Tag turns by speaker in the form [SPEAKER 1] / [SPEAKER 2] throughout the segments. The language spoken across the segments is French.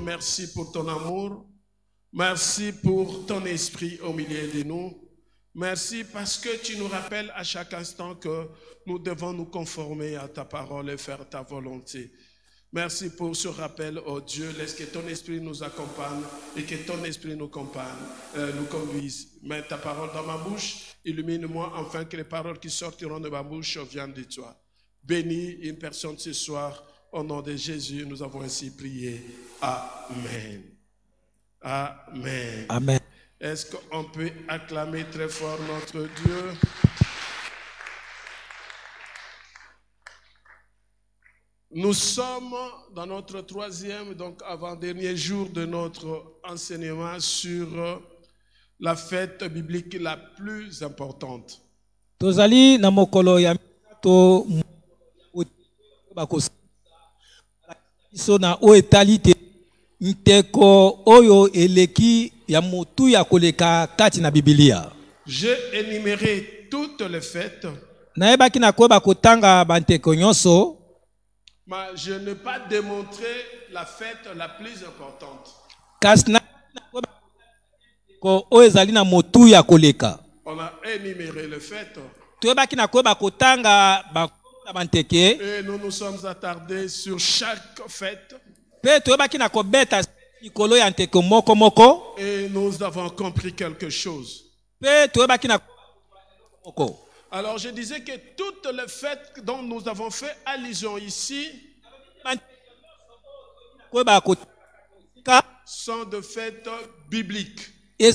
[SPEAKER 1] Merci pour ton amour. Merci pour ton esprit au milieu de nous. Merci parce que tu nous rappelles à chaque instant que nous devons nous conformer à ta parole et faire ta volonté. Merci pour ce rappel, oh Dieu. Laisse que ton esprit nous accompagne et que ton esprit nous conduise. Mets ta parole dans ma bouche. Illumine-moi afin que les paroles qui sortiront de ma bouche viennent de toi. Bénis une personne ce soir. Au nom de Jésus, nous avons ainsi prié. Amen. Amen.
[SPEAKER 2] Amen.
[SPEAKER 1] Est-ce qu'on peut acclamer très fort notre Dieu? Nous sommes dans notre troisième, donc avant-dernier jour de notre enseignement sur la fête biblique la plus importante.
[SPEAKER 2] Tozali na mokolo ya to na oetalite nteko oyo eleki ya motu ya koleka kati na Biblia.
[SPEAKER 1] J'ai énuméré toutes les fêtes.
[SPEAKER 2] Naebaki na koba kotanga banteko nyonso.
[SPEAKER 1] Mais je n'ai pas démontré la fête la plus importante.
[SPEAKER 2] Kasna ko oezali na motu ya koleka.
[SPEAKER 1] On a énuméré les fêtes.
[SPEAKER 2] Toebaki na koba kotanga
[SPEAKER 1] et nous nous sommes attardés sur chaque fête.
[SPEAKER 2] Et
[SPEAKER 1] nous avons compris quelque chose. Alors je disais que toutes les fêtes dont nous avons fait allusion ici sont de fêtes bibliques. Il n'y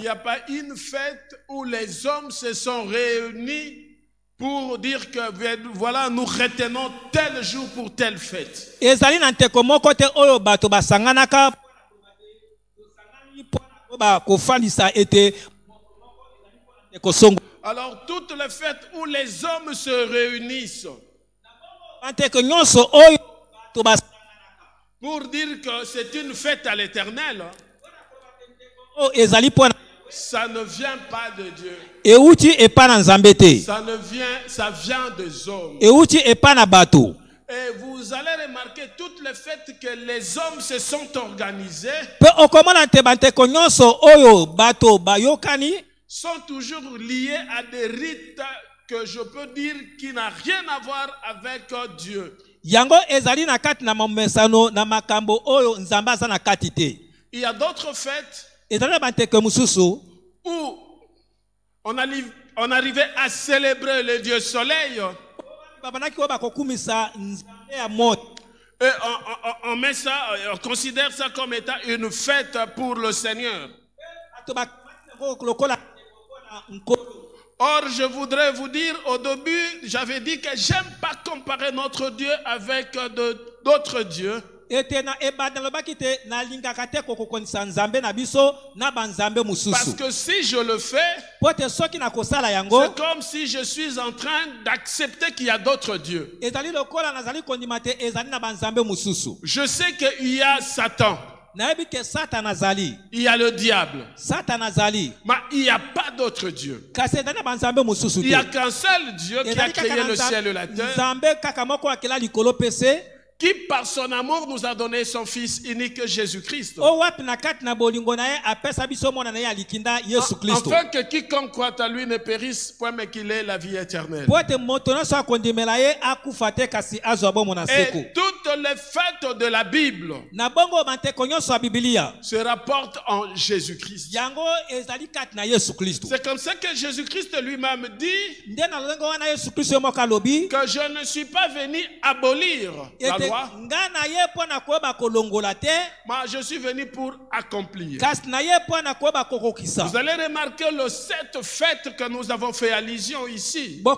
[SPEAKER 1] a pas une fête où les hommes se sont réunis pour dire que voilà, nous retenons tel jour pour telle fête. Alors toutes les fêtes où les hommes se réunissent pour dire que c'est une fête à l'Éternel, ça ne vient pas de Dieu. Ça vient des hommes. Et vous allez remarquer toutes les fêtes que les hommes se sont organisés sont toujours liés à des rites que je peux dire qui n'ont rien à voir avec Dieu. Il y a d'autres fêtes où on arrivait à célébrer le Dieu Soleil. Et on met ça, on considère ça comme étant une fête pour le Seigneur. Or, je voudrais vous dire, au début, j'avais dit que j'aime pas comparer notre Dieu avec d'autres dieux. Parce que si je le fais, c'est comme si je suis en train d'accepter qu'il y a d'autres dieux. Je sais qu'il y a Satan. Il y a le diable. Mais il n'y a pas d'autre Dieu. Il n'y a qu'un seul Dieu qui a créé le ciel et la terre, qui par son amour nous a donné son Fils unique Jésus-Christ. Afin que quiconque croit à lui ne périsse point mais qu'il ait la vie éternelle. Et toutes les fêtes de la Bible se rapportent en Jésus-Christ. C'est comme ça que Jésus-Christ lui-même dit que je ne suis pas venu abolir la loi, mais je suis venu pour accomplir. Vous allez remarquer les 7 fêtes que nous avons fait allusion ici. C'était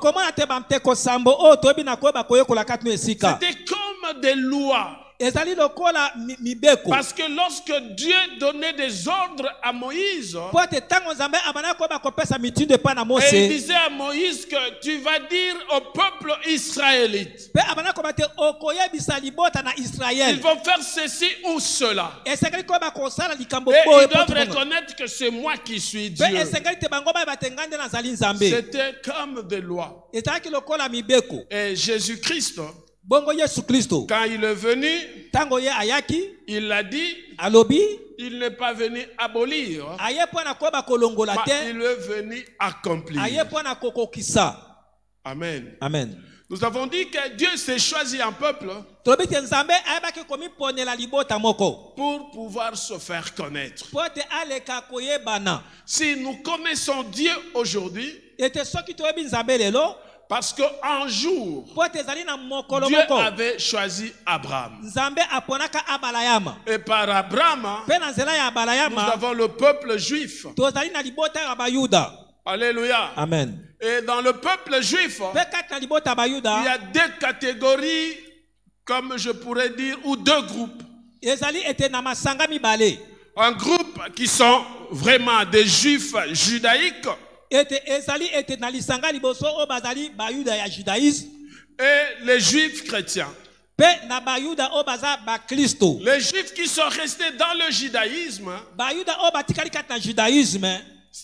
[SPEAKER 1] comme des lois
[SPEAKER 2] ezali lokola mibeko
[SPEAKER 1] Parce que lorsque Dieu donnait des ordres à Moïse,
[SPEAKER 2] po te tango nzambe abana koyeba kopesa mitindo epai na
[SPEAKER 1] et il
[SPEAKER 2] Mose
[SPEAKER 1] disait à Moïse que tu vas dire au peuple israélite,
[SPEAKER 2] pe abana koyeba te okoyebisa libota na
[SPEAKER 1] ils
[SPEAKER 2] Israel
[SPEAKER 1] vont faire ceci ou cela.
[SPEAKER 2] esengeli koyeba kosala likambo
[SPEAKER 1] Et
[SPEAKER 2] boye
[SPEAKER 1] ils doivent
[SPEAKER 2] po te bongo.
[SPEAKER 1] reconnaître que c'est moi qui suis
[SPEAKER 2] Pe
[SPEAKER 1] Dieu.
[SPEAKER 2] esengeli te bango bayeba te ngai nde nazali nzambe
[SPEAKER 1] C'était comme des lois.
[SPEAKER 2] ezalaki lokola mibeko
[SPEAKER 1] Et Jésus-Christ,
[SPEAKER 2] bongo Yesu Kristo
[SPEAKER 1] quand il est venu,
[SPEAKER 2] tango ye ayaki
[SPEAKER 1] il a dit,
[SPEAKER 2] alobi
[SPEAKER 1] il n'est pas venu abolir,
[SPEAKER 2] aye mpo na koyeba kolongola
[SPEAKER 1] mais
[SPEAKER 2] te
[SPEAKER 1] il est venu accomplir.
[SPEAKER 2] aye mpo na kokokisa.
[SPEAKER 1] Amen.
[SPEAKER 2] Amen.
[SPEAKER 1] Nous avons dit que Dieu s'est choisi un peuple
[SPEAKER 2] tolobi te nzambe ayebaki komiponela libota moko
[SPEAKER 1] pour pouvoir se faire connaître.
[SPEAKER 2] po te aleka koyebana
[SPEAKER 1] Si nous connaissons Dieu aujourd'hui,
[SPEAKER 2] ete soki toyebi nzambe lelo
[SPEAKER 1] parce qu'un jour,
[SPEAKER 2] po te ezali na mokolo
[SPEAKER 1] Dieu
[SPEAKER 2] moko
[SPEAKER 1] avait choisi Abraham.
[SPEAKER 2] nzambe aponaka abalayama
[SPEAKER 1] Et par Abraham,
[SPEAKER 2] mpe na nzela ya
[SPEAKER 1] nous
[SPEAKER 2] abalayama
[SPEAKER 1] avons le peuple juif.
[SPEAKER 2] tozali na libota ya bayuda.
[SPEAKER 1] Alléluia.
[SPEAKER 2] Amen.
[SPEAKER 1] Et dans le peuple juif,
[SPEAKER 2] Mpe kati na libota ya
[SPEAKER 1] il y
[SPEAKER 2] bayuda
[SPEAKER 1] a deux catégories, comme je pourrais dire, ou deux groupes.
[SPEAKER 2] ezali ete na masanga mibale
[SPEAKER 1] Un groupe qui sont vraiment des juifs judaïques
[SPEAKER 2] ete ezali ete na lisanga liboso oyo bazali bayuda ya judaïsme
[SPEAKER 1] et les juifs chrétiens.
[SPEAKER 2] mpe na bayuda oyo baza bakristo.
[SPEAKER 1] Les juifs qui sont restés dans le judaïsme,
[SPEAKER 2] bayuda oyo batikali kati na judaïsme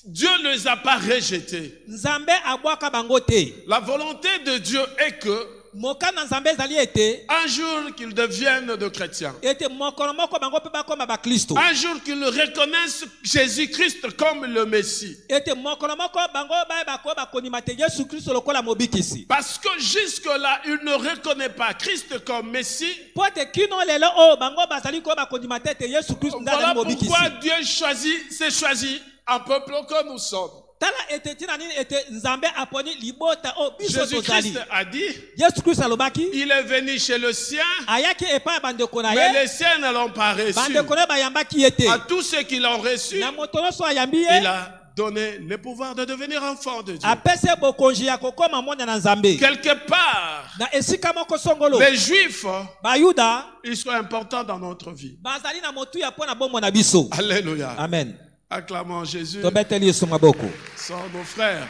[SPEAKER 1] Dieu ne les a pas rejetés.
[SPEAKER 2] nzambe abwaka bango te.
[SPEAKER 1] La volonté de Dieu est que
[SPEAKER 2] mokano na nzambe ezali ete
[SPEAKER 1] un jour qu'ils deviennent de chrétiens,
[SPEAKER 2] ete mokolo moko bango mpe bakoma bakristo
[SPEAKER 1] un jour qu'ils reconnaissent Jésus-Christ comme le Messie.
[SPEAKER 2] ete mokolo moko bango bayeba koyeba kondima te yesu kristo lokola mobikisi
[SPEAKER 1] Parce que jusque-là, ils ne reconnaissent pas Christ comme Messie.
[SPEAKER 2] po ete kino lelo oyo bango bazali koyeba kondima te ete yesu kristo nde
[SPEAKER 1] Voilà
[SPEAKER 2] azali mobikisi.
[SPEAKER 1] pourquoi Dieu s'est choisi un peuple que nous sommes.
[SPEAKER 2] tala ete ntina nini ete nzambe aponi libota oyo biso tozali.
[SPEAKER 1] Jésus-Christ a dit,
[SPEAKER 2] yesu kristo alobaki
[SPEAKER 1] il est venu chez le sien,
[SPEAKER 2] ayaki epai ya bandeko na
[SPEAKER 1] mais
[SPEAKER 2] ye
[SPEAKER 1] les siens ne l'ont pas reçu.
[SPEAKER 2] bandeko na ye bayambaki ye te
[SPEAKER 1] À tous ceux qui l'ont reçu,
[SPEAKER 2] na moto nyonso ayambi
[SPEAKER 1] il
[SPEAKER 2] ye
[SPEAKER 1] a donné le pouvoir de devenir enfant de Dieu.
[SPEAKER 2] apesi ye bokonzi ya kokoma mwana na nzambe.
[SPEAKER 1] Quelque part,
[SPEAKER 2] na esika moko songolo
[SPEAKER 1] les Juifs,
[SPEAKER 2] bayuda
[SPEAKER 1] ils sont importants dans notre vie.
[SPEAKER 2] bazali na motuya mpo na bombo na biso.
[SPEAKER 1] Alléluia.
[SPEAKER 2] Amen.
[SPEAKER 1] Acclamons Jésus,
[SPEAKER 2] tobeteli yesu maboko.
[SPEAKER 1] sont nos frères.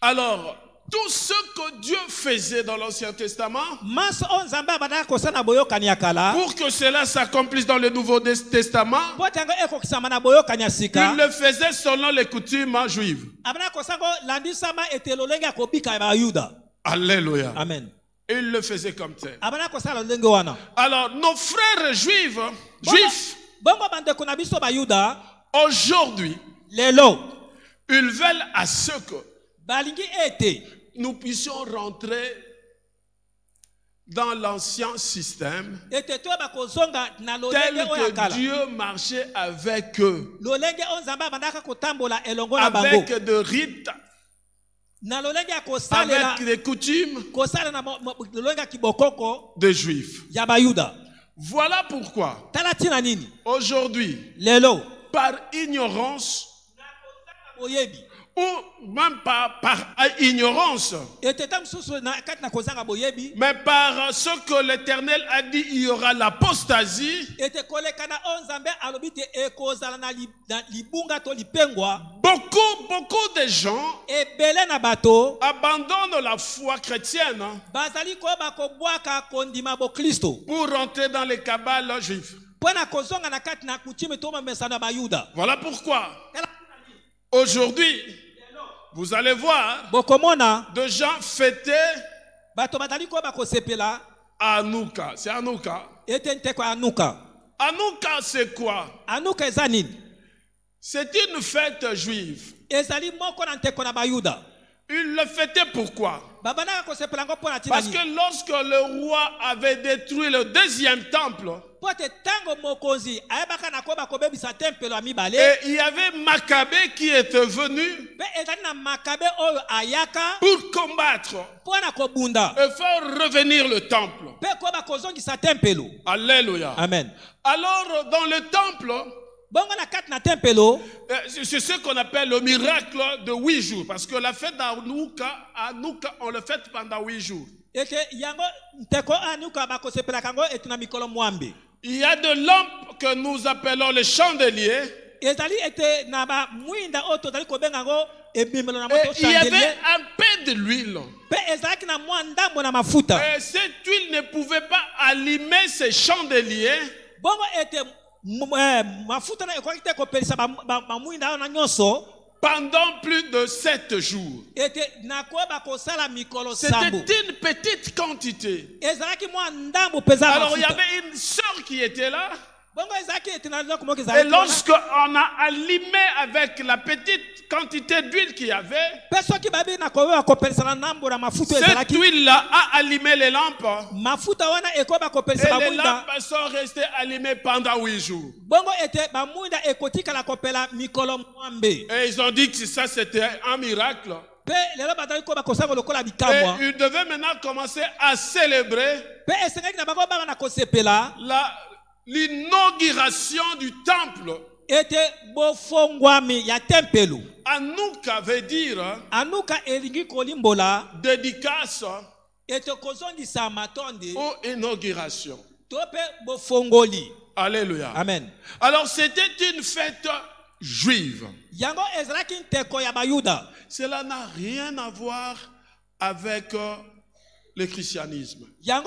[SPEAKER 1] Alors, tout ce que Dieu faisait dans l'Ancien Testament,
[SPEAKER 2] maso oyo nzambe abandaka kosala na boyokani ya kala
[SPEAKER 1] pour que cela s'accomplisse dans le Nouveau Testament,
[SPEAKER 2] mpo te yango ekokisama na boyokani ya
[SPEAKER 1] il
[SPEAKER 2] sika
[SPEAKER 1] le faisait selon les coutumes juives.
[SPEAKER 2] abandaka kosala ngo landisama ete lolenge ya kobika ya bayuda.
[SPEAKER 1] Alléluia.
[SPEAKER 2] Amen.
[SPEAKER 1] Il le faisait comme tel.
[SPEAKER 2] abandaka kosala lolenge wana.
[SPEAKER 1] Alors, nos frères juifs,
[SPEAKER 2] bongo bandeko na biso bayuda
[SPEAKER 1] aujourd'hui,
[SPEAKER 2] lelo
[SPEAKER 1] ils veulent à ce que
[SPEAKER 2] balingi ete
[SPEAKER 1] nous puissions rentrer dans l'ancien système
[SPEAKER 2] ete toyeba kozonga na
[SPEAKER 1] tel
[SPEAKER 2] lolenge oyo ya
[SPEAKER 1] que
[SPEAKER 2] kala
[SPEAKER 1] Dieu marchait avec eux,
[SPEAKER 2] lolenge oyo nzambe abandaka kotambola elongo na bango
[SPEAKER 1] avec des rites,
[SPEAKER 2] na lolenge ya kosalela
[SPEAKER 1] avec des coutumes
[SPEAKER 2] kosala na lolenge ya kibokoko
[SPEAKER 1] des Juifs.
[SPEAKER 2] ya bayuda.
[SPEAKER 1] Voilà pourquoi
[SPEAKER 2] tala tina nini
[SPEAKER 1] aujourd'hui,
[SPEAKER 2] lelo
[SPEAKER 1] par ignorance
[SPEAKER 2] boyebi
[SPEAKER 1] ou même pas par ignorance,
[SPEAKER 2] ete ta mosusu na kati na kozanga boyebi
[SPEAKER 1] mais par ce que l'Éternel a dit, il y aura l'apostasie.
[SPEAKER 2] ete kolekana oyo nzambe alobi te ekozala na libunga to lipengwa.
[SPEAKER 1] Beaucoup de gens
[SPEAKER 2] ebele na bato
[SPEAKER 1] abandonnent la foi chrétienne
[SPEAKER 2] bazali koyeba kobwaka kondima bokristo
[SPEAKER 1] pour rentrer dans les cabales juifs.
[SPEAKER 2] mpo na kozonga na kati na kutime to mamesano ya bayuda.
[SPEAKER 1] Voilà pourquoi aujourd'hui, vous allez voir
[SPEAKER 2] bokomona
[SPEAKER 1] de gens fêtés
[SPEAKER 2] bato bazali koyeba kosepela
[SPEAKER 1] à Hanouka. C'est Hanouka.
[SPEAKER 2] ete nteko ya anuka.
[SPEAKER 1] Hanouka, c'est quoi?
[SPEAKER 2] anuka eza nini?
[SPEAKER 1] C'est une fête juive.
[SPEAKER 2] ezali moko na nteko na bayuda.
[SPEAKER 1] Ils le fêtaient pourquoi?
[SPEAKER 2] babandaka kosepela ngo mpo na tina
[SPEAKER 1] Parce
[SPEAKER 2] nini?
[SPEAKER 1] que lorsque le roi avait détruit le deuxième temple,
[SPEAKER 2] po te ntango mokonzi ayebaka na koyeba kobebisa tempelo ya mibale
[SPEAKER 1] et il y avait Maccabée qui était venu
[SPEAKER 2] mpe ezali na makabe oyo ayaka
[SPEAKER 1] pour combattre
[SPEAKER 2] mpo na kobunda
[SPEAKER 1] et faire revenir le temple.
[SPEAKER 2] mpe koyeba kozongisa tempelo.
[SPEAKER 1] Alléluia.
[SPEAKER 2] Amen.
[SPEAKER 1] Alors, dans le temple, C'est ce qu'on appelle le miracle de 8 jours. Parce que la fête d'Hanouka, on le fête pendant 8 jours. Il y a de lampes que nous appelons les chandeliers. Et il y avait un peu de l'huile. Et cette huile ne pouvait pas allumer ces chandeliers pendant plus de 7 jours. C'était une petite quantité. Alors il y avait une sœur qui était là. Et lorsqu'on a allumé avec la petite quantité d'huile qu'il y avait, cette huile-là a allumé les lampes. Et les lampes sont restées allumées pendant 8 jours. Et ils ont dit que ça c'était un miracle. Et ils devaient maintenant commencer à célébrer l'inauguration du temple. Hanouka veut dire dédicace ou inauguration. Alléluia.
[SPEAKER 2] Amen.
[SPEAKER 1] Alors c'était une fête juive. Cela n'a rien à voir avec le christianisme. Ça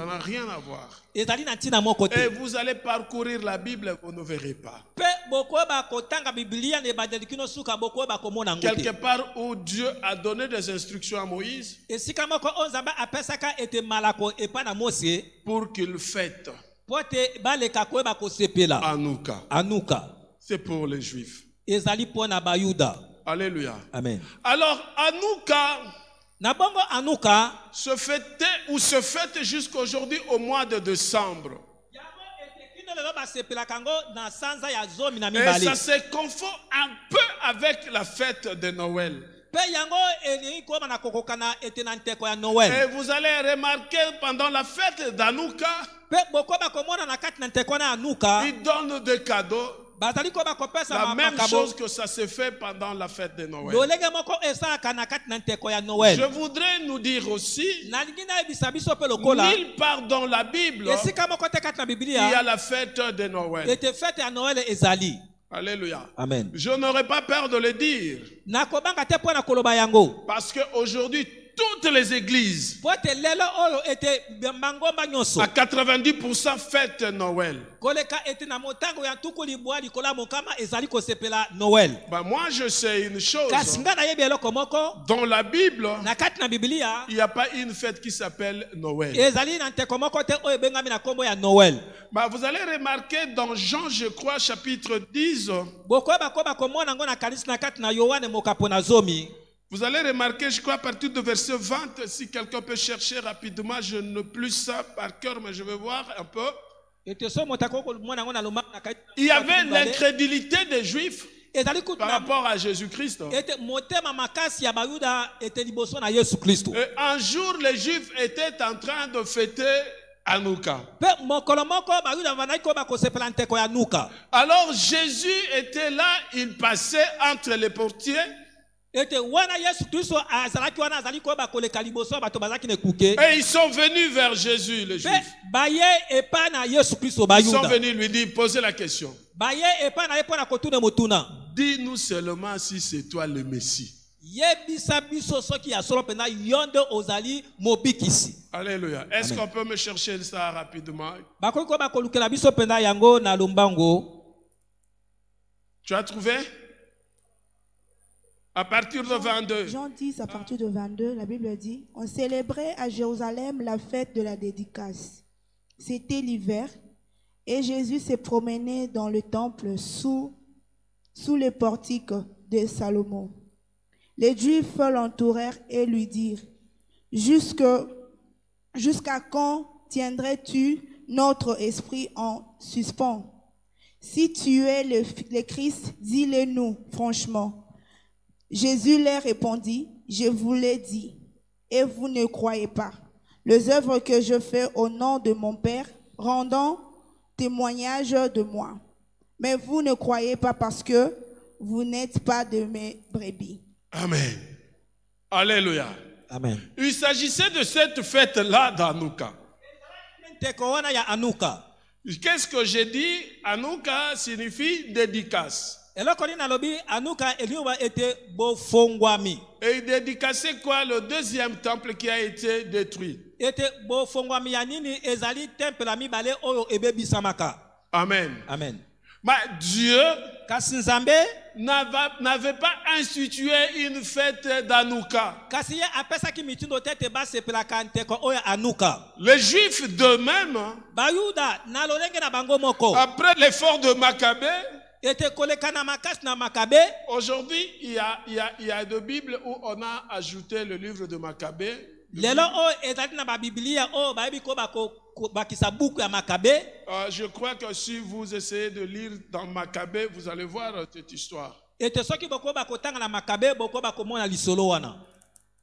[SPEAKER 1] n'a rien à voir. Et vous allez parcourir la Bible, vous ne verrez pas. Quelque part où Dieu a donné des instructions à Moïse pour qu'il fête Hanouka. C'est pour les Juifs. Alléluia.
[SPEAKER 2] Amen.
[SPEAKER 1] Alors, Hanouka se fêtait ou se fête jusqu'aujourd'hui au mois de décembre. Et ça se confond un peu avec la fête de Noël. Et vous allez remarquer pendant la fête d'Hanouka, ils donnent des cadeaux. La même chose que ça se fait pendant la fête de Noël. Je voudrais nous dire aussi, nulle part dans la Bible, il y a la fête de Noël. Alléluia.
[SPEAKER 2] Amen.
[SPEAKER 1] Je n'aurais pas peur de le dire. Parce qu'aujourd'hui, toutes les églises, à 90% fêtent Noël. Moi, je sais une chose. Dans la Bible, il n'y a pas une fête qui s'appelle Noël. Vous allez remarquer dans Jean, je crois, chapitre 10. Vous allez remarquer, je crois, à partir de verset 20, si quelqu'un peut chercher rapidement, je n'ai plus ça par cœur, mais je vais voir un peu. Il y avait l'incrédulité des Juifs par rapport à Jésus-Christ. Et un jour, les Juifs étaient en train de fêter Hanouka. Alors Jésus était là, il passait entre les portiers. Et ils sont venus vers Jésus, les Juifs. Ils sont venus lui dire, poser la question. Dis-nous seulement si c'est toi le Messie. Alléluia. Est-ce qu'on peut me chercher ça rapidement? Tu as trouvé? À partir de 22.
[SPEAKER 3] Jean 10, à partir de 22, la Bible dit, on célébrait à Jérusalem la fête de la dédicace. C'était l'hiver et Jésus s'est promené dans le temple sous les portiques de Salomon. Les Juifs l'entourèrent et lui dirent, jusqu'à quand tiendrais-tu notre esprit en suspens? Si tu es le Christ, dis-le nous franchement. Jésus leur répondit, je vous l'ai dit, et vous ne croyez pas. Les œuvres que je fais au nom de mon Père, rendant témoignage de moi. Mais vous ne croyez pas parce que vous n'êtes pas de mes brebis.
[SPEAKER 1] Amen. Alléluia.
[SPEAKER 2] Amen.
[SPEAKER 1] Il s'agissait de cette fête-là d'Hanouka. Qu'est-ce que j'ai dit? Hanouka signifie dédicace. Et il dédicaçait quoi? Le deuxième temple qui a été détruit. Amen.
[SPEAKER 2] Amen.
[SPEAKER 1] Mais Dieu n'avait pas institué une fête d'Hanouka. Les Juifs d'eux-mêmes, après l'effort de Maccabée, aujourd'hui, il y a de Bibles où on a ajouté le livre de Maccabée. Je crois que si vous essayez de lire dans Maccabée, vous allez voir cette histoire.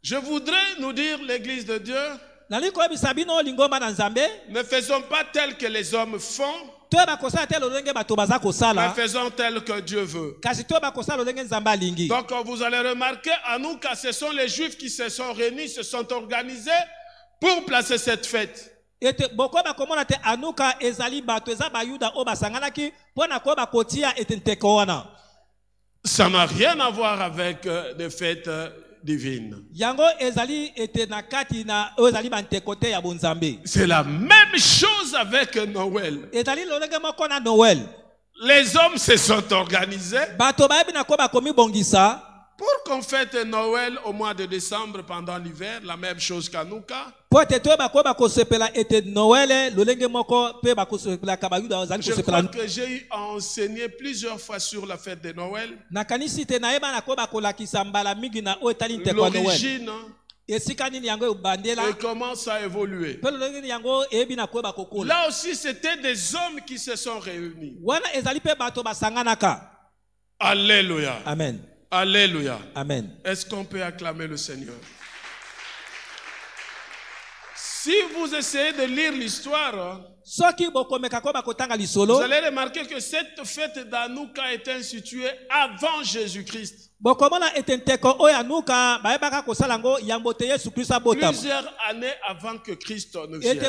[SPEAKER 1] Je voudrais nous dire, l'Église de Dieu, ne faisons pas tel que les hommes font, mais faisons tel que Dieu veut. Donc vous allez remarquer, Hanouka, ce sont les Juifs qui se sont réunis, se sont organisés pour placer cette fête. Ça n'a rien à voir avec des fêtes divines. C'est la même chose avec Noël. Les hommes se sont organisés pour qu'on fête Noël au mois de décembre pendant l'hiver, la même chose qu'Hanouka. Je crois que j'ai enseigné plusieurs fois sur la fête de Noël. L'origine et comment ça a évolué. Là aussi, c'était des hommes qui se sont réunis. Alléluia.
[SPEAKER 2] Amen.
[SPEAKER 1] Alléluia.
[SPEAKER 2] Amen.
[SPEAKER 1] Est-ce qu'on peut acclamer le Seigneur? Si vous essayez de lire l'histoire, vous allez remarquer que cette fête d'Hanouka est instituée avant Jésus-Christ. Plusieurs années avant que Christ ne vienne.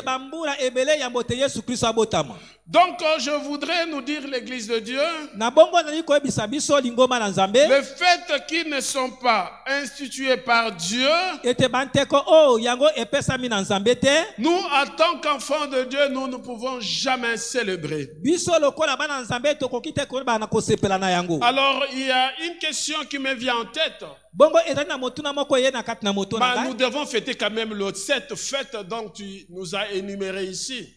[SPEAKER 1] Donc je voudrais nous dire, l'Église de Dieu, les fêtes qui ne sont pas instituées par Dieu, nous, en tant qu'enfants de Dieu, nous ne pouvons jamais célébrer. Alors il y a une question qui me vient en tête. Nous devons fêter quand même cette fête dont tu nous as énuméré ici.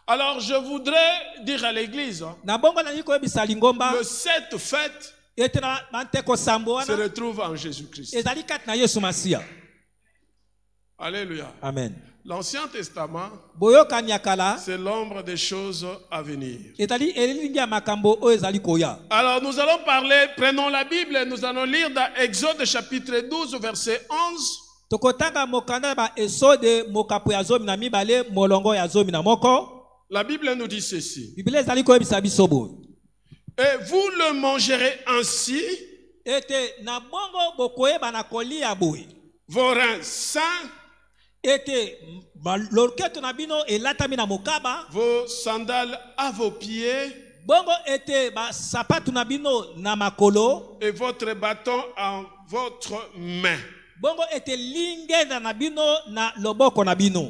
[SPEAKER 1] Alors je voudrais dire à l'église que cette fête se retrouve en Jésus-Christ. Alléluia.
[SPEAKER 2] Amen.
[SPEAKER 1] L'Ancien Testament, c'est l'ombre des choses à venir. Alors nous allons parler, prenons la Bible et nous allons lire dans Exode chapitre 12, verset 11. La Bible nous dit ceci. Et vous le mangerez ainsi, vos reins sains, vos sandales à vos pieds, et votre bâton en votre main.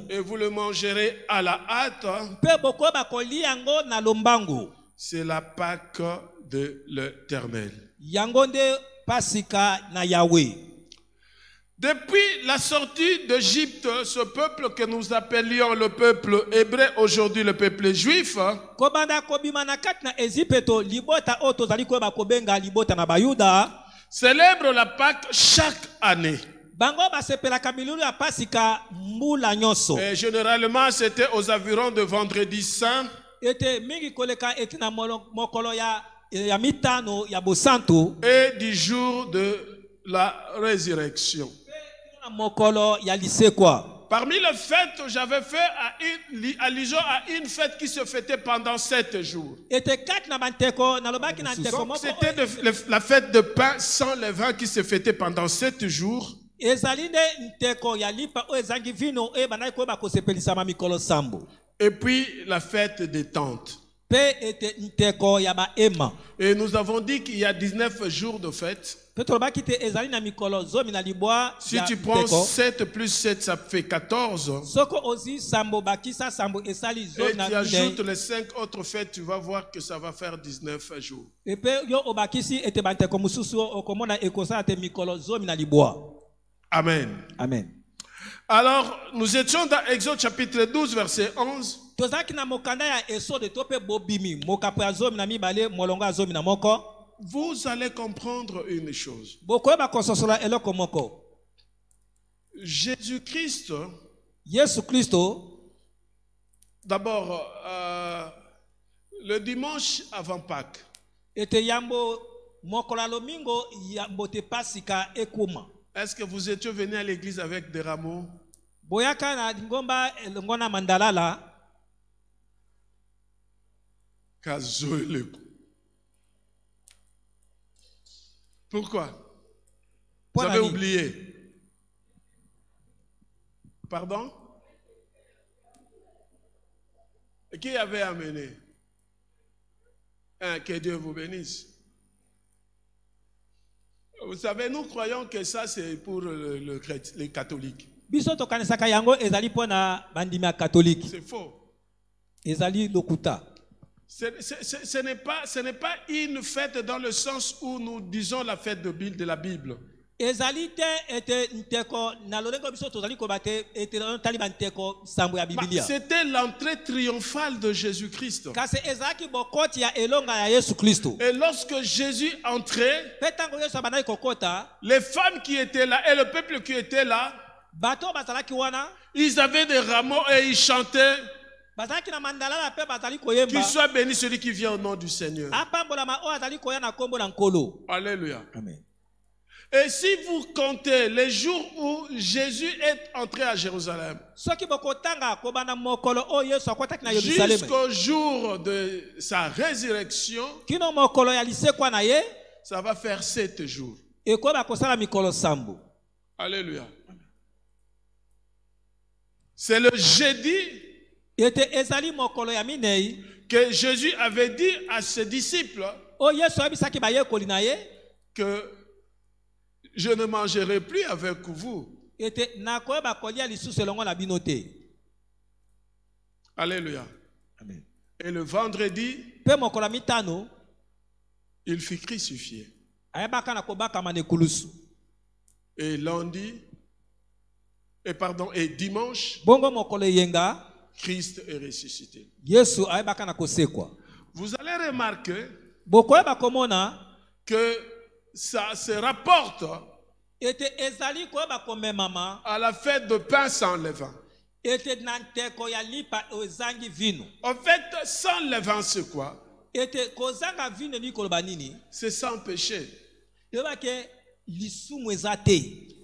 [SPEAKER 1] Et vous le mangerez à la hâte. C'est la Pâque de l'Éternel. Depuis la sortie d'Égypte, ce peuple que nous appelions le peuple hébreu, aujourd'hui le peuple juif, célèbre la Pâque chaque année. Et généralement, c'était aux environs de Vendredi Saint. Et du jour de la résurrection. Parmi les fêtes, j'avais fait allusion à une fête qui se fêtait pendant 7 jours. Donc, c'était la fête de pain sans levain qui se fêtait pendant 7 jours. Et puis la fête des tentes. Et nous avons dit qu'il y a 19 jours de fête. Si tu prends 7 plus 7, ça fait 14. Et tu ajoutes les 5 autres fêtes, tu vas voir que ça va faire 19 jours. Amen.
[SPEAKER 2] Amen.
[SPEAKER 1] Alors, nous étions dans Exode chapitre 12, verset 11. Vous allez comprendre une chose. Jésus-Christ, d'abord, le dimanche avant Pâques, est-ce que vous étiez venu à l'église avec des rameaux? Pourquoi? Vous avez oublié? Pardon? Qui avait amené? Que Dieu vous bénisse. Vous savez, nous croyons que ça c'est pour les catholiques. C'est faux. Ce n'est pas une fête dans le sens où nous disons la fête de la Bible. C'était l'entrée triomphale de Jésus-Christ. Et lorsque Jésus entrait, les femmes qui étaient là et le peuple qui était là, ils avaient des rameaux et ils chantaient. Qu'il soit béni celui qui vient au nom du Seigneur. Alléluia.
[SPEAKER 2] Amen.
[SPEAKER 1] Et si vous comptez les jours où Jésus est entré à Jérusalem, jusqu'au jour de sa résurrection, ça va faire 7 jours. Alléluia. C'est le jeudi que Jésus avait dit à ses disciples que je ne mangerai plus avec vous. Alléluia.
[SPEAKER 2] Amen.
[SPEAKER 1] Et le vendredi, il fut crucifié. Et lundi, et dimanche, Christ est ressuscité. Vous allez remarquer que ça se rapporte à la fête de pain sans levain. En fait, sans levain, c'est quoi? C'est sans péché.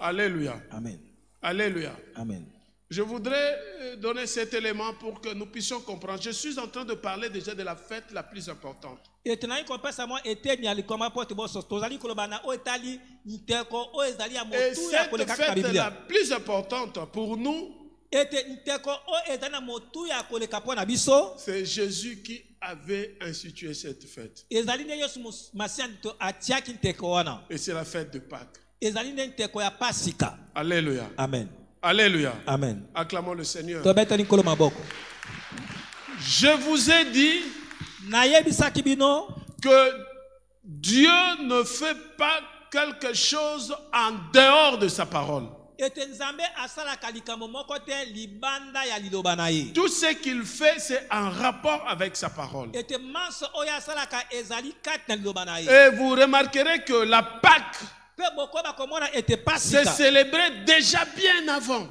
[SPEAKER 1] Alléluia.
[SPEAKER 2] Amen.
[SPEAKER 1] Alléluia.
[SPEAKER 2] Amen.
[SPEAKER 1] Je voudrais donner cet élément pour que nous puissions comprendre. Je suis en train de parler déjà de la fête la plus importante. Et cette fête la plus importante pour nous, c'est Jésus qui avait institué cette fête. Et c'est la fête de Pâques. Alléluia.
[SPEAKER 2] Amen.
[SPEAKER 1] Alléluia.
[SPEAKER 2] Amen.
[SPEAKER 1] Acclamons le Seigneur. Je vous ai dit que Dieu ne fait pas quelque chose en dehors de sa parole. Tout ce qu'il fait, c'est en rapport avec sa parole. Et vous remarquerez que la Pâque c'est célébré déjà bien avant.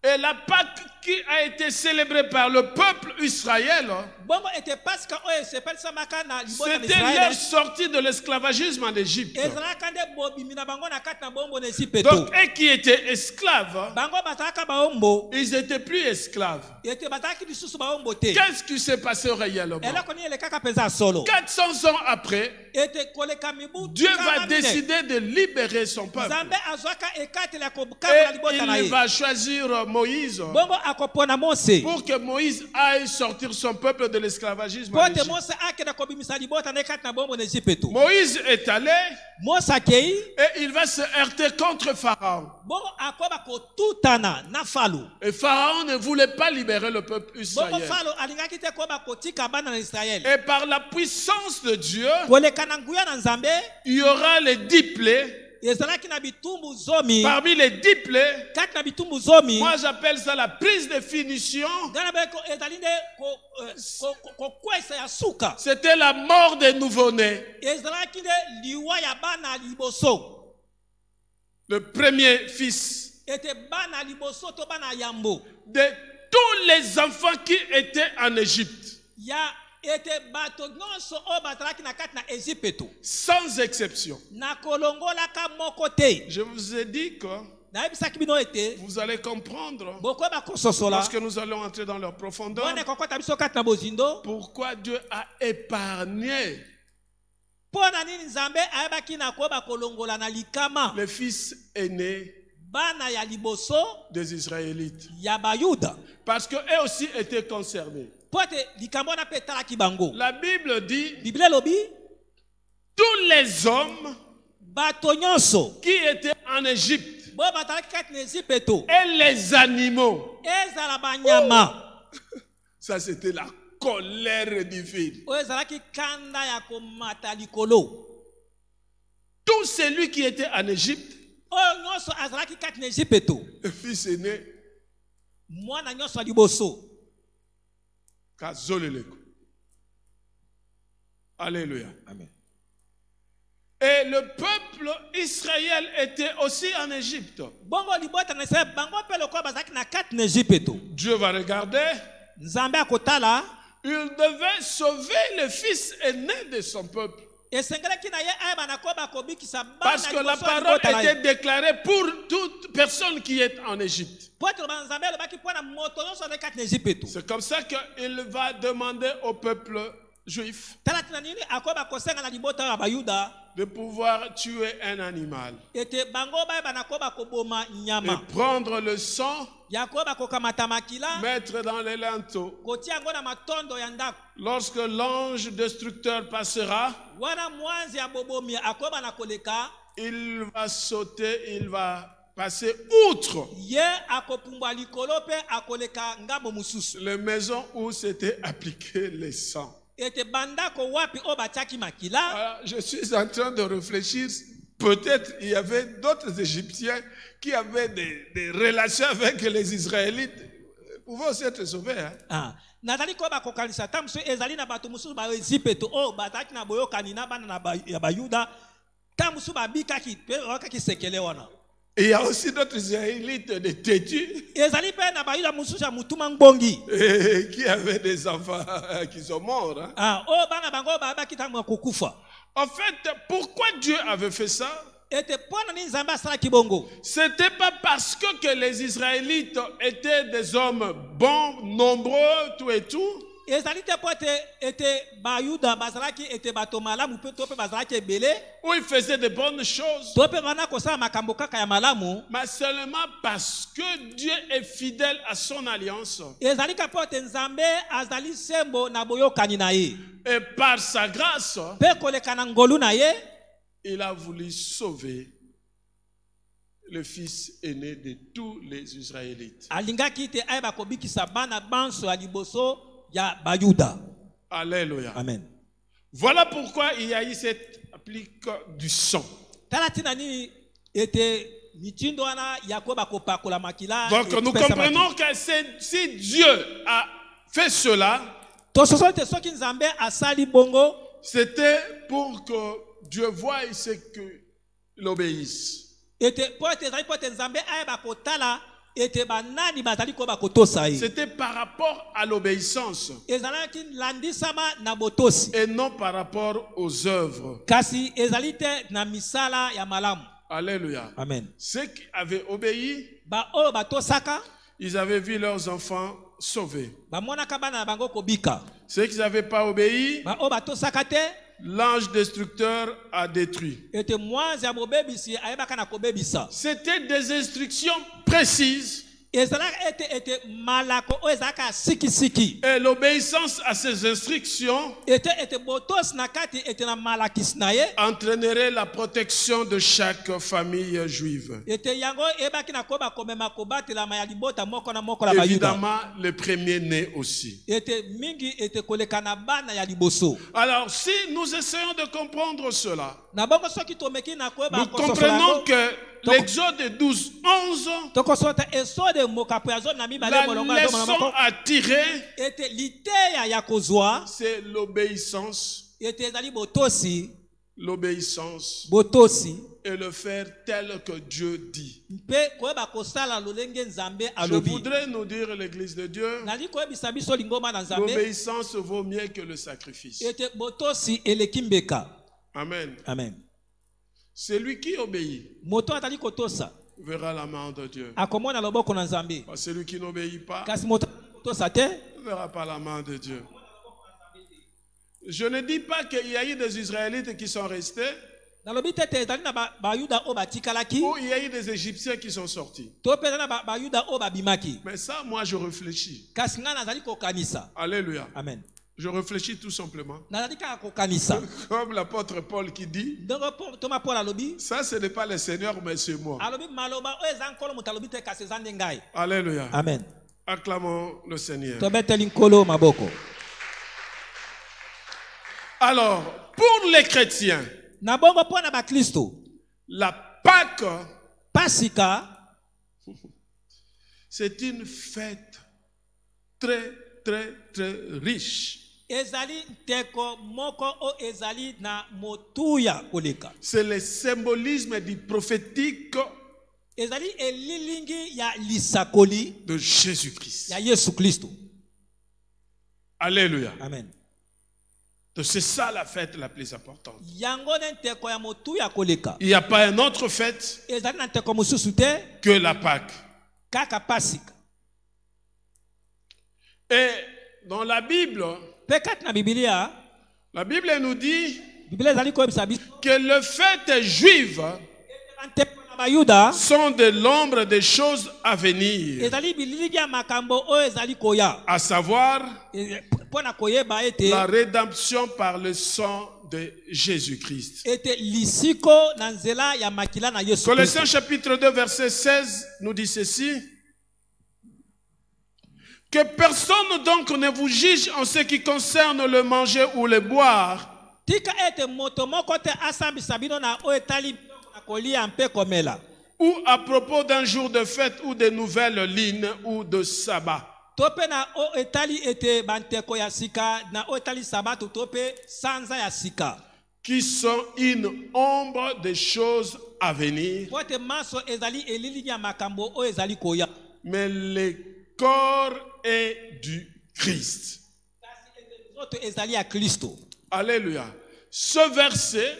[SPEAKER 1] Et la Pâque qui a été célébrée par le peuple Israël
[SPEAKER 2] Bongo était parce que oyo sepel samaka na libota na
[SPEAKER 1] C'était leur
[SPEAKER 2] Israël.
[SPEAKER 1] sortie de l'esclavagisme en Égypte.
[SPEAKER 2] Ezala kande bobimi na bango na kati na bombo na Égypte.
[SPEAKER 1] Donc, eux qui étaient esclaves,
[SPEAKER 2] Bango bataka baombo.
[SPEAKER 1] ils n'étaient plus esclaves.
[SPEAKER 2] Ete bataki lisusu baombo te.
[SPEAKER 1] Qu'est-ce qui s'est passé réellement?
[SPEAKER 2] Eloko ni elekaka penza solo.
[SPEAKER 1] 400 ans après,
[SPEAKER 2] Ete koleka mibu.
[SPEAKER 1] Dieu va décider de libérer son peuple.
[SPEAKER 2] Nzambe azwaka ekate la kobukama na libota na
[SPEAKER 1] Et il
[SPEAKER 2] ye.
[SPEAKER 1] va choisir Moïse
[SPEAKER 2] Bongo akopona Mose.
[SPEAKER 1] pour que Moïse aille sortir son peuple de l'esclavagisme en
[SPEAKER 2] Pote
[SPEAKER 1] Égypte.
[SPEAKER 2] Mose akenda kobimisa libota na kati na bombo na Égypte.
[SPEAKER 1] Moïse est allé
[SPEAKER 2] Mose akei.
[SPEAKER 1] et il va se heurter contre Pharaon.
[SPEAKER 2] Bongo akoba kotutana na Falo.
[SPEAKER 1] Et Pharaon ne voulait pas libérer le peuple
[SPEAKER 2] Bongo
[SPEAKER 1] israélien.
[SPEAKER 2] Falo alingaki te koba kotika bana na Israël.
[SPEAKER 1] Et par la puissance de Dieu,
[SPEAKER 2] Koleka na nguya na Nzambe.
[SPEAKER 1] il y aura les 10 plaies.
[SPEAKER 2] Ezalaki na bitumbu zomi.
[SPEAKER 1] Parmi les 10 plaies,
[SPEAKER 2] Kati na bitumbu zomi.
[SPEAKER 1] moi j'appelle ça la prise de finition.
[SPEAKER 2] Gana beko ezali nde ko kwesa ya suka.
[SPEAKER 1] C'était la mort des nouveau-nés.
[SPEAKER 2] Ezalaki nde liwa ya bana liboso.
[SPEAKER 1] Le premier fils
[SPEAKER 2] Ete bana liboso to bana yambo.
[SPEAKER 1] de tous les enfants qui étaient en Égypte,
[SPEAKER 2] Ya ete bato nyonso o batalaki na kati na Égypte.
[SPEAKER 1] sans exception.
[SPEAKER 2] Na kolongolaka moko te.
[SPEAKER 1] Je vous ai dit que
[SPEAKER 2] Nayebisaki bino ete
[SPEAKER 1] vous allez comprendre,
[SPEAKER 2] bokoba kososola.
[SPEAKER 1] lorsque nous allons entrer dans leur profondeur,
[SPEAKER 2] Bone kokota biso kati na bozindo.
[SPEAKER 1] pourquoi Dieu a épargné
[SPEAKER 2] Pona nini Nzambe ayebaki na koba kolongola na likama.
[SPEAKER 1] les fils aînés
[SPEAKER 2] Bana ya liboso
[SPEAKER 1] des Israélites.
[SPEAKER 2] ya Bayuda.
[SPEAKER 1] Parce qu'eux aussi étaient concernés.
[SPEAKER 2] Pote likambo na pe talaki bango.
[SPEAKER 1] La Bible dit,
[SPEAKER 2] Bible lobi
[SPEAKER 1] tous les hommes
[SPEAKER 2] bato nyonso
[SPEAKER 1] qui étaient en Égypte
[SPEAKER 2] bo batalaki kati na Égypte
[SPEAKER 1] et les animaux,
[SPEAKER 2] ezala banyama
[SPEAKER 1] ça c'était la colère divine.
[SPEAKER 2] oyo ezalaki kanda ya komata likolo.
[SPEAKER 1] Tout celui qui était en Égypte,
[SPEAKER 2] Oyo nyonso azalaki kati na Égypte
[SPEAKER 1] le fils aîné,
[SPEAKER 2] mwana nyonso ya liboso
[SPEAKER 1] Kazoleleko. Alléluia.
[SPEAKER 2] Amen.
[SPEAKER 1] Et le peuple Israël était aussi en Égypte.
[SPEAKER 2] Bongo libota na Israël bango pe lokola bazalaki na kati na Égypte.
[SPEAKER 1] Dieu va regarder.
[SPEAKER 2] Nzambe akotala
[SPEAKER 1] Il devait sauver le fils aîné de son peuple.
[SPEAKER 2] esengelaki na ye ayeba na koba kobikisa bana
[SPEAKER 1] Parce que la
[SPEAKER 2] liboso ya
[SPEAKER 1] parole
[SPEAKER 2] libota na ye.
[SPEAKER 1] était déclarée pour toute personne qui est en Égypte.
[SPEAKER 2] Po ete loba Nzambe alobaki mpo na moto nyonso azali kati na Égypte.
[SPEAKER 1] C'est comme ça qu'il va demander au peuple juif
[SPEAKER 2] Tala tina nini akoba kosenga na libota ya Bayuda
[SPEAKER 1] de pouvoir tuer un animal
[SPEAKER 2] ete bango bayeba na koba koboma
[SPEAKER 1] et
[SPEAKER 2] nyama
[SPEAKER 1] prendre le sang,
[SPEAKER 2] ya koba kokamata makila
[SPEAKER 1] mettre dans les linteaux.
[SPEAKER 2] kotia yango na matondo ya ndako.
[SPEAKER 1] Lorsque l'ange destructeur passera,
[SPEAKER 2] Wana mwanzi ya bobomi akoba na koleka
[SPEAKER 1] il va sauter, il va passer outre
[SPEAKER 2] ye akopumbwa likolo pe akoleka ngambo mususu.
[SPEAKER 1] les maisons où s'était appliqué les sangs.
[SPEAKER 2] Ete bandako wapi o batiaki makila.
[SPEAKER 1] Alors, je suis en train de réfléchir, peut-être il y avait d'autres Égyptiens qui avaient des relations avec les Israélites. Ils pouvaient aussi être sauvés. Hein?
[SPEAKER 2] Ah, nazali koba kokanisa tamso ezali na bato mususu ba Égypte o bataki na boyokani na bana na ya Bayuda tamso babikaki pe wakaki sekele wana.
[SPEAKER 1] Et il y a aussi d'autres Israélites de têtus
[SPEAKER 2] Ezali pe na Bayuda mususu ya mutuma ngbongi.
[SPEAKER 1] qui avaient des enfants qui sont morts. Hein?
[SPEAKER 2] Ah, o bana bango babaki tamu kokufa.
[SPEAKER 1] En fait, pourquoi Dieu avait fait ça?
[SPEAKER 2] Ete pona ni Nzambe asala kibongo.
[SPEAKER 1] C'était pas parce que les Israélites étaient des hommes bons, nombreux, tout et tout.
[SPEAKER 2] Ezali te pote ete Bayuda bazalaki ete bato malamu pe to pe bazalaki ebele.
[SPEAKER 1] Où ils faisaient de bonnes choses.
[SPEAKER 2] To pe bana kosala makambo kaka ya malamu.
[SPEAKER 1] Mais seulement parce que Dieu est fidèle à son alliance.
[SPEAKER 2] Ezali ka pote Nzambe azali sembo na boyokani na ye.
[SPEAKER 1] Et par sa grâce,
[SPEAKER 2] Pe koleka na ngolu na ye.
[SPEAKER 1] il a voulu sauver le fils aîné de tous les Israélites.
[SPEAKER 2] Alingaki te ayeba kobikisa bana banso ya liboso ya Bayuda.
[SPEAKER 1] Alléluia.
[SPEAKER 2] Amen.
[SPEAKER 1] Voilà pourquoi il y a eu cette applique du sang.
[SPEAKER 2] Tala tina ni ete mitindo wana ya koba kopakola makila.
[SPEAKER 1] Donc nous comprenons que si Dieu a fait cela,
[SPEAKER 2] To soso te soki Nzambe asali bongo.
[SPEAKER 1] c'était pour que Dieu voie ce qu'il obéisse.
[SPEAKER 2] Ete pote zali pote Nzambe ayeba kotala ete banani bazali ko bakotosa ye.
[SPEAKER 1] C'était par rapport à l'obéissance
[SPEAKER 2] Ezalaki landisama na botosi.
[SPEAKER 1] et non par rapport aux œuvres.
[SPEAKER 2] Kasi ezali te na misala ya malamu.
[SPEAKER 1] Alléluia.
[SPEAKER 2] Amen.
[SPEAKER 1] Ceux qui avaient obéi,
[SPEAKER 2] Ba o batosaka
[SPEAKER 1] ils avaient vu leurs enfants sauvés.
[SPEAKER 2] ba monaka bana na bango kobika.
[SPEAKER 1] Ceux qui n'avaient pas obéi,
[SPEAKER 2] Ba o batosaka te
[SPEAKER 1] l'ange destructeur a détruit.
[SPEAKER 2] ete mwanzi ya mobebisi ayebaka na kobebisa.
[SPEAKER 1] C'était des instructions précises
[SPEAKER 2] Ezalaka ete malako o ezalaka siki.
[SPEAKER 1] et l'obéissance à ces instructions
[SPEAKER 2] Ete botos na kati ete na malakis na ye.
[SPEAKER 1] entraînerait la protection de chaque famille juive.
[SPEAKER 2] Ete yango ebaki na koba komema kobatela ma ya libota moko na moko la bayuda.
[SPEAKER 1] Évidemment, le premier-né aussi.
[SPEAKER 2] Ete mingi ete koleka na bana ya liboso.
[SPEAKER 1] Alors, si nous essayons de comprendre cela,
[SPEAKER 2] Na bongo soki tomeki na koba
[SPEAKER 1] nous comprenons que l'Exode 12, 11,
[SPEAKER 2] tokosota esode mokapo ya zone na mibale
[SPEAKER 1] la
[SPEAKER 2] molongo ya zone
[SPEAKER 1] leçon à tirer,
[SPEAKER 2] ete liteya ya kozwa
[SPEAKER 1] c'est l'obéissance.
[SPEAKER 2] ete ezali botosi
[SPEAKER 1] L'obéissance et le faire tel que Dieu dit.
[SPEAKER 2] mpe koyeba kosala lolenge nzambe
[SPEAKER 1] Je
[SPEAKER 2] alobi.
[SPEAKER 1] voudrais nous dire, l'Église de Dieu,
[SPEAKER 2] Nali koyebisa biso lingoma na nzambe
[SPEAKER 1] l'obéissance vaut mieux que le sacrifice.
[SPEAKER 2] ete botosi eleki mbeka.
[SPEAKER 1] Amen.
[SPEAKER 2] Amen.
[SPEAKER 1] Celui qui obéit
[SPEAKER 2] Moto atali kotosa
[SPEAKER 1] verra la main de Dieu.
[SPEAKER 2] akomona loboko na nzambe.
[SPEAKER 1] Celui qui n'obéit pas
[SPEAKER 2] Kasi moto kotosa te
[SPEAKER 1] ne verra pas la main de Dieu. Je ne dis pas qu'il y a eu des Israélites qui sont restés
[SPEAKER 2] nalobi te te ezali na bayuda o batikalaki
[SPEAKER 1] ou il y a eu des Égyptiens qui sont sortis.
[SPEAKER 2] to mpe ezali na bayuda o babimaki.
[SPEAKER 1] Mais ça, moi, je réfléchis.
[SPEAKER 2] Kasi ngai nazali kokanisa.
[SPEAKER 1] Alléluia.
[SPEAKER 2] Amen.
[SPEAKER 1] Je réfléchis tout simplement.
[SPEAKER 2] Nazali kaka kokanisa.
[SPEAKER 1] Comme l'apôtre Paul qui dit,
[SPEAKER 2] ndenge toma Paul alobi
[SPEAKER 1] ça, ce n'est pas le Seigneur, mais c'est moi.
[SPEAKER 2] alobi maloba oyo eza nkolo moto alobi te kasi eza nde ngai.
[SPEAKER 1] Alléluia.
[SPEAKER 2] Amen.
[SPEAKER 1] Acclamons le Seigneur.
[SPEAKER 2] Tobeteli nkolo maboko.
[SPEAKER 1] Alors, pour les chrétiens,
[SPEAKER 2] Na bongo mpo na bakristo
[SPEAKER 1] la Pâque,
[SPEAKER 2] pasika
[SPEAKER 1] c'est une fête très, très, très riche.
[SPEAKER 2] ezali nteko moko o ezali na motuya koleka.
[SPEAKER 1] C'est le symbolisme du prophétique
[SPEAKER 2] Ezali elilingi ya lisakoli
[SPEAKER 1] de Jésus-Christ.
[SPEAKER 2] ya Yesu Kristo.
[SPEAKER 1] Alléluia.
[SPEAKER 2] Amen.
[SPEAKER 1] Donc c'est ça la fête la plus importante.
[SPEAKER 2] Yango ne nteko ya motuya koleka.
[SPEAKER 1] Il n'y a pas une autre fête
[SPEAKER 2] Ezali na nteko mosusu te
[SPEAKER 1] que la Pâque.
[SPEAKER 2] kaka pasika.
[SPEAKER 1] Et dans la Bible,
[SPEAKER 2] Pe kati na Biblia,
[SPEAKER 1] la Bible nous dit
[SPEAKER 2] Biblia ezali koyebisa biso
[SPEAKER 1] que les fêtes juives
[SPEAKER 2] nteko na bayuda
[SPEAKER 1] sont de l'ombre des choses à venir,
[SPEAKER 2] ezali bililingi ya makambo oyo ezali koya.
[SPEAKER 1] à savoir
[SPEAKER 2] Mpo na koyeba ete
[SPEAKER 1] la rédemption par le sang de Jésus-Christ.
[SPEAKER 2] ete lisiko na nzela ya makila na Yesu
[SPEAKER 1] Colossiens
[SPEAKER 2] Kristo.
[SPEAKER 1] chapitre 2 verset 16 nous dit ceci: que personne donc ne vous juge en ce qui concerne le manger ou le boire,
[SPEAKER 2] Tika ete moto moko te asambisa bino na oyo etali biloko na kolia mpe komela.
[SPEAKER 1] ou à propos d'un jour de fête ou de nouvelles lignes ou de sabbat.
[SPEAKER 2] To mpe na oyo etali ete banteko ya sika na oyo etali sabato to mpe sanza ya sika.
[SPEAKER 1] Qui sont une ombre des choses à venir,
[SPEAKER 2] Po ete maso ezali elilingi ya makambo oyo ezali koya.
[SPEAKER 1] mais le corps est du Christ.
[SPEAKER 2] Kasi ete nzoto ezali ya Kristo.
[SPEAKER 1] Alléluia. Ce verset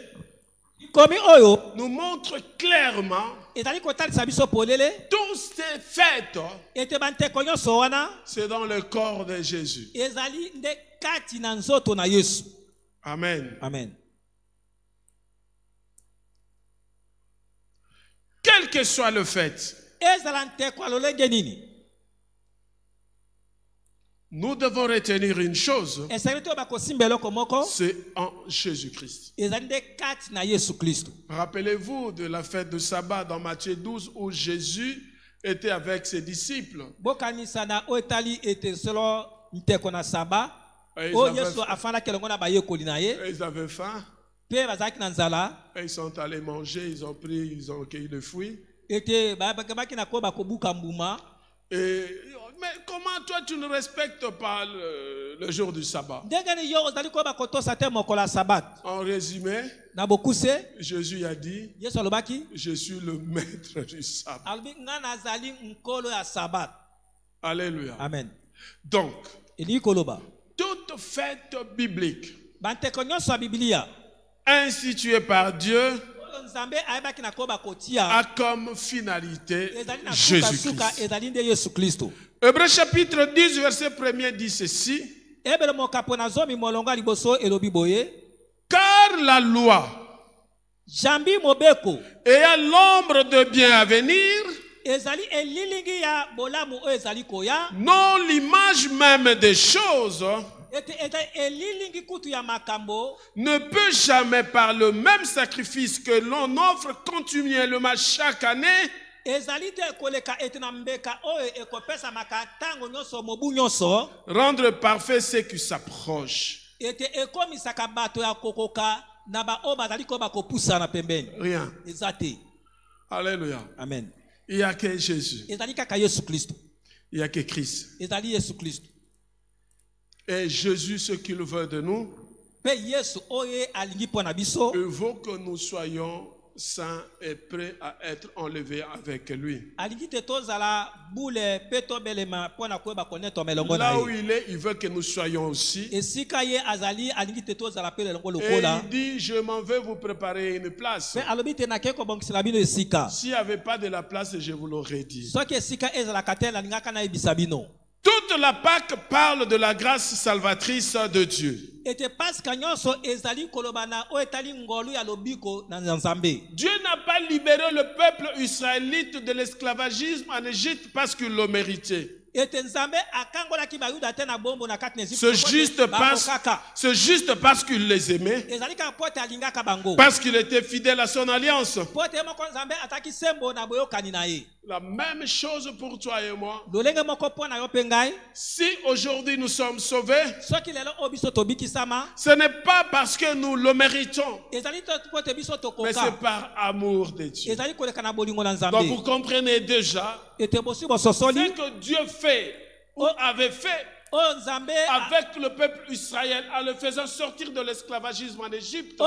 [SPEAKER 2] Komi oyo
[SPEAKER 1] nous montre clairement
[SPEAKER 2] ezali kotalisa biso polele
[SPEAKER 1] toutes ces fêtes,
[SPEAKER 2] ete banteko nyonso wana
[SPEAKER 1] c'est dans le corps de Jésus.
[SPEAKER 2] ezali nde kati na nzoto na Yesu.
[SPEAKER 1] Amen.
[SPEAKER 2] Amen.
[SPEAKER 1] Quel que soit le fait,
[SPEAKER 2] Ezala nteko ya lolenge nini
[SPEAKER 1] nous devons retenir une chose,
[SPEAKER 2] esali to bakosimba eloko moko
[SPEAKER 1] c'est en Jésus-Christ.
[SPEAKER 2] ezali nde kati na Yesu Kristo.
[SPEAKER 1] Rappelez-vous de la fête de sabbat dans Matthieu 12 où Jésus était avec ses disciples.
[SPEAKER 2] Bokanisa na oyo etali ete solo nteko na saba
[SPEAKER 1] Et
[SPEAKER 2] oyo Yesu afandaki elongo na bayekoli na ye
[SPEAKER 1] ils avaient faim,
[SPEAKER 2] mpe bazalaki na nzala
[SPEAKER 1] et ils sont allés manger, ils ont cueilli des fruits.
[SPEAKER 2] ete bakabaki na koyo bakobuka mbuma.
[SPEAKER 1] Mais comment toi tu ne respectes pas le jour du sabbat? En résumé, Jésus a dit, je suis le maître du sabbat. Alléluia.
[SPEAKER 2] Amen.
[SPEAKER 1] Donc, toute fête biblique instituée par Dieu a comme finalité Jésus-Christ. Hébreux chapitre 10, verset 1er dit ceci. Car la loi, ayant l'ombre de bien à venir, non l'image même des choses, ne peut jamais par le même sacrifice que l'on offre continuellement chaque année rendre parfait ce qui s'approche. Rien. Alléluia.
[SPEAKER 2] Amen.
[SPEAKER 1] Il n'y a que Jésus. Il n'y a que Christ. Et Jésus, ce qu'il veut de nous, il veut que nous soyons saints et prêts à être enlevés avec lui. Là où il est, il veut que nous soyons aussi. Et il dit, je m'en vais vous préparer une place. S'il n'y avait pas de la place, je vous l'aurais dit. Toute la Pâque parle de la grâce salvatrice de Dieu. Dieu n'a pas libéré le peuple israélite de l'esclavagisme en Égypte parce qu'il le méritait. C'est juste parce qu'il les aimait, parce qu'il était fidèle à son alliance. La même chose pour toi et moi. Si aujourd'hui nous sommes sauvés, ce n'est pas parce que nous le méritons, mais c'est par amour de Dieu. Donc vous comprenez déjà ce que Dieu fait ou avait fait avec le peuple Israël en le faisant sortir de l'esclavagisme en Égypte. C'est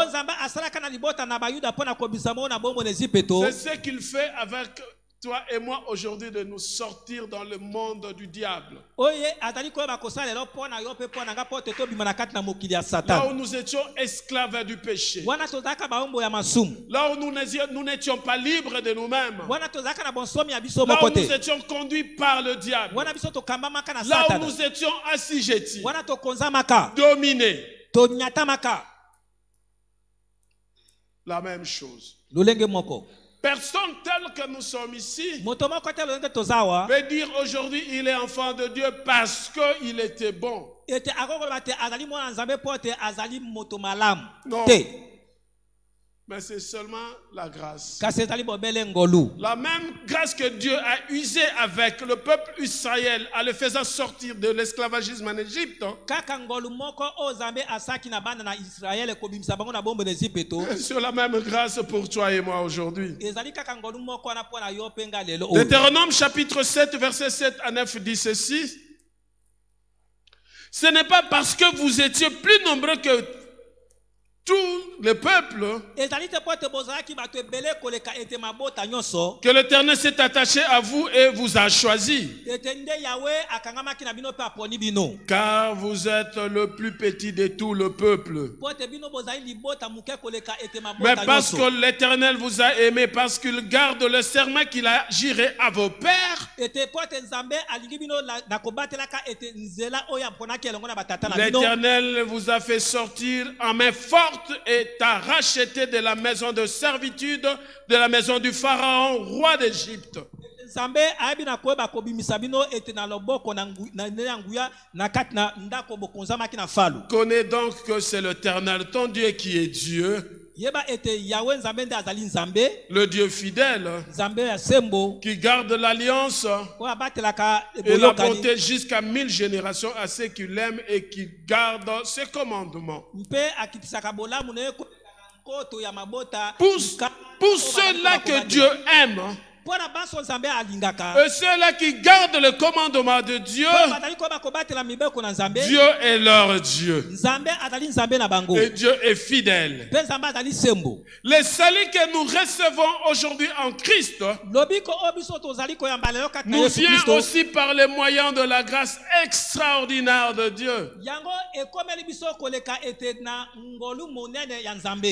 [SPEAKER 1] ce qu'il fait avec toi et moi aujourd'hui, de nous sortir dans le monde du diable. Là où nous étions esclaves du péché. Là où nous n'étions pas libres de nous-mêmes. Là où nous étions conduits par le diable. Là où nous étions assujettis, dominés. La même chose. Personne tel que nous sommes ici peut dire aujourd'hui il est enfant de Dieu parce qu'il était bon. Non. Mais c'est seulement la grâce. La même grâce que Dieu a usée avec le peuple Israël en le faisant sortir de l'esclavagisme en Égypte. C'est la même grâce pour toi et moi aujourd'hui. Deutéronome chapitre 7 verset 7 à 9 dit ceci. Ce n'est pas parce que vous étiez plus nombreux que tout le peuple que l'Éternel s'est attaché à vous et vous a choisi. Car vous êtes le plus petit de tout le peuple. Mais parce que l'Éternel vous a aimé, parce qu'il garde le serment qu'il a juré à vos pères, l'Éternel vous a fait sortir en main forte et t'a racheté de la maison de servitude, de la maison du Pharaon, roi d'Égypte. Connais donc que c'est l'Éternel, ton Dieu, qui est Dieu. Le Dieu fidèle qui garde l'alliance et la bonté jusqu'à 1000 générations à ceux qui l'aiment et qui gardent ses commandements. Pour ceux-là que Dieu aime, Et ceux-là qui gardent le commandement de Dieu, Dieu est leur Dieu. Et Dieu est fidèle. Les saluts que nous recevons aujourd'hui en Christ nous vient aussi par les moyens de la grâce extraordinaire de Dieu.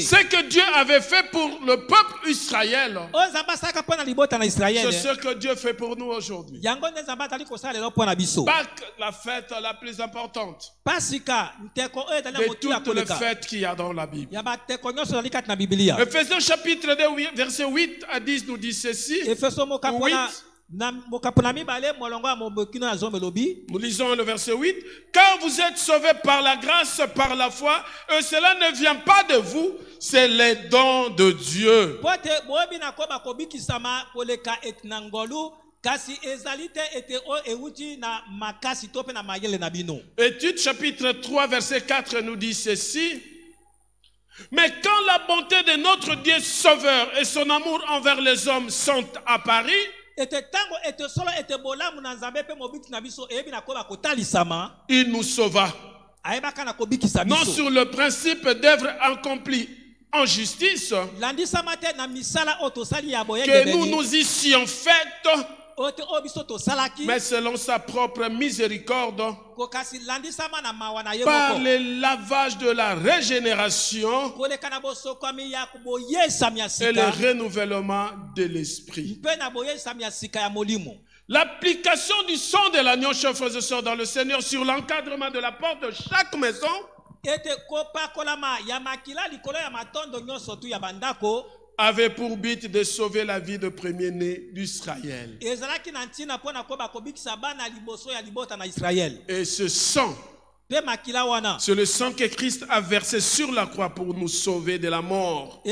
[SPEAKER 1] Ce que Dieu avait fait pour le peuple Israël, c'est ce que Dieu fait pour nous aujourd'hui. Pâques, la fête la plus importante de toutes les fêtes qu'il y a dans la Bible. Ephésiens chapitre 2, verset 8 à 10 nous dit ceci. 8. Nous lisons le verset 8. Car vous êtes sauvés par la grâce, par la foi, et cela ne vient pas de vous, c'est les dons de Dieu. Étude chapitre 3, verset 4 nous dit ceci. Mais quand la bonté de notre Dieu Sauveur et son amour envers les hommes sont apparus, il nous sauva. Non sur le principe d'œuvre accomplie en justice, que nous nous y étions faites, mais selon sa propre miséricorde, par le lavage de la régénération et le renouvellement de l'esprit. L'application du sang de l'agneau, chers frères et sœurs dans le Seigneur, sur l'encadrement de la porte de chaque maison avait pour but de sauver la vie de premier-né d'Israël. Et ce sang, c'est le sang que Christ a versé sur la croix pour nous sauver de la mort.